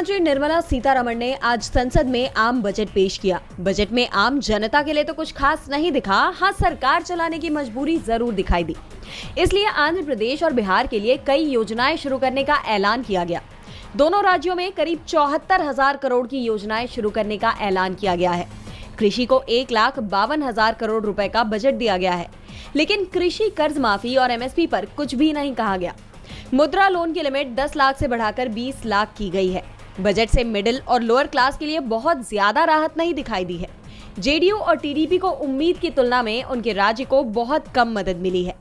मंत्री निर्मला सीतारमण ने आज संसद में आम बजट पेश किया। बजट में आम जनता के लिए तो कुछ खास नहीं दिखा, हाँ सरकार चलाने की मजबूरी जरूर दिखाई दी। इसलिए आंध्र प्रदेश और बिहार के लिए कई योजनाएं शुरू करने का ऐलान किया गया। दोनों राज्यों में करीब 74,000 करोड़ की योजनाएं शुरू करने का ऐलान किया गया है। कृषि को 1,52,000 करोड़ रुपए का बजट दिया गया है, लेकिन कृषि कर्ज माफी और एमएसपी पर कुछ भी नहीं कहा गया। मुद्रा लोन की लिमिट 10 लाख से बढ़ाकर 20 लाख की गई है। बजट से मिडिल और लोअर क्लास के लिए बहुत ज्यादा राहत नहीं दिखाई दी है। जेडीयू और टीडीपी को उम्मीद की तुलना में उनके राज्य को बहुत कम मदद मिली है,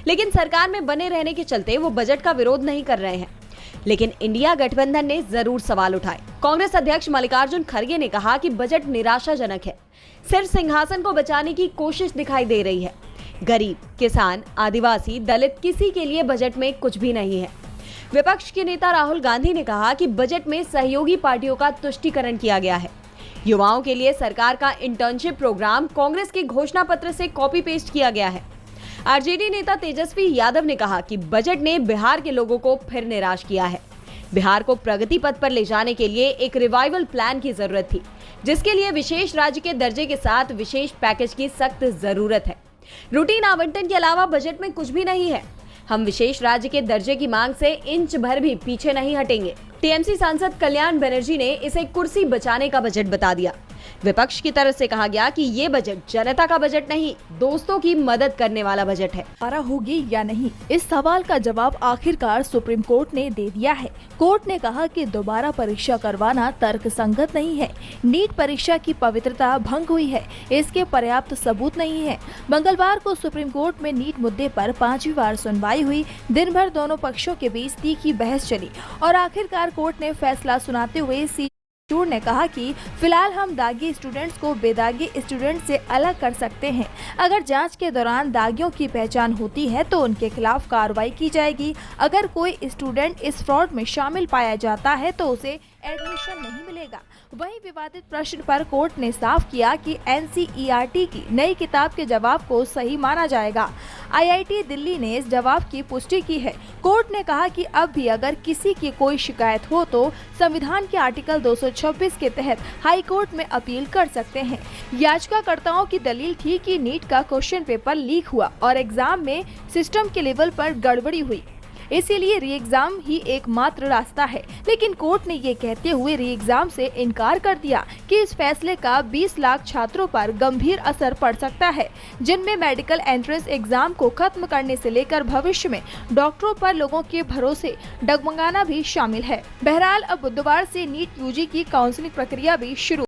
लेकिन सरकार में बने रहने के चलते वो बजट का विरोध नहीं कर रहे हैं। लेकिन इंडिया गठबंधन ने जरूर सवाल उठाए। कांग्रेस अध्यक्ष मल्लिकार्जुन खड़गे ने कहा कि बजट निराशाजनक है, सिर्फ सिंहासन को बचाने की कोशिश दिखाई दे रही है। गरीब, किसान, आदिवासी, दलित किसी के लिए बजट में कुछ भी नहीं है। विपक्ष के नेता राहुल गांधी ने कहा कि बजट में सहयोगी पार्टियों का तुष्टीकरण किया गया है। युवाओं के लिए सरकार का इंटर्नशिप प्रोग्राम कांग्रेस के घोषणा पत्र से कॉपी पेस्ट किया गया है। आरजेडी नेता तेजस्वी यादव ने कहा कि बजट ने बिहार के लोगों को फिर निराश किया है। बिहार को प्रगति पथ पर ले जाने के लिए एक रिवाइवल प्लान की जरूरत थी, जिसके लिए विशेष राज्य के दर्जे के साथ विशेष पैकेज की सख्त जरूरत है। रूटीन आवंटन के अलावा बजट में कुछ भी नहीं है। हम विशेष राज्य के दर्जे की मांग से इंच भर भी पीछे नहीं हटेंगे। टीएमसी सांसद कल्याण बनर्जी ने इसे कुर्सी बचाने का बजट बता दिया। विपक्ष की तरफ से कहा गया कि ये बजट जनता का बजट नहीं, दोस्तों की मदद करने वाला बजट है। दोबारा होगी या नहीं, इस सवाल का जवाब आखिरकार सुप्रीम कोर्ट ने दे दिया है। कोर्ट ने कहा कि दोबारा परीक्षा करवाना तर्कसंगत नहीं है। नीट परीक्षा की पवित्रता भंग हुई है, इसके पर्याप्त सबूत नहीं है। मंगलवार को सुप्रीम कोर्ट में नीट मुद्दे पर 5वीं बार सुनवाई हुई। दिन भर दोनों पक्षों के बीच तीखी बहस चली और आखिरकार कोर्ट ने फैसला सुनाते हुए ने कहा कि फिलहाल हम दागी स्टूडेंट्स को बेदागी स्टूडेंट से अलग कर सकते हैं। अगर जांच के दौरान दागियों की पहचान होती है तो उनके खिलाफ कार्रवाई की जाएगी। अगर कोई स्टूडेंट इस फ्रॉड में शामिल पाया जाता है तो उसे एडमिशन नहीं मिलेगा। वहीं विवादित प्रश्न पर कोर्ट ने साफ किया कि एनसीईआरटी की नई किताब के जवाब को सही माना जाएगा। आईआईटी दिल्ली ने इस जवाब की पुष्टि की है। कोर्ट ने कहा कि अब भी अगर किसी की कोई शिकायत हो तो संविधान के आर्टिकल 226 के तहत हाई कोर्ट में अपील कर सकते हैं। याचिकाकर्ताओं की दलील थी कि नीट का क्वेश्चन पेपर लीक हुआ और एग्जाम में सिस्टम के लेवल पर गड़बड़ी हुई, इसीलिए री एग्जाम ही एकमात्र रास्ता है। लेकिन कोर्ट ने ये कहते हुए री एग्जाम से इनकार कर दिया कि इस फैसले का 20 लाख छात्रों पर गंभीर असर पड़ सकता है, जिनमें मेडिकल एंट्रेंस एग्जाम को खत्म करने से लेकर भविष्य में डॉक्टरों पर लोगों के भरोसे डगमगाना भी शामिल है। बहरहाल अब बुधवार से नीट यूजी की काउंसलिंग प्रक्रिया भी शुरू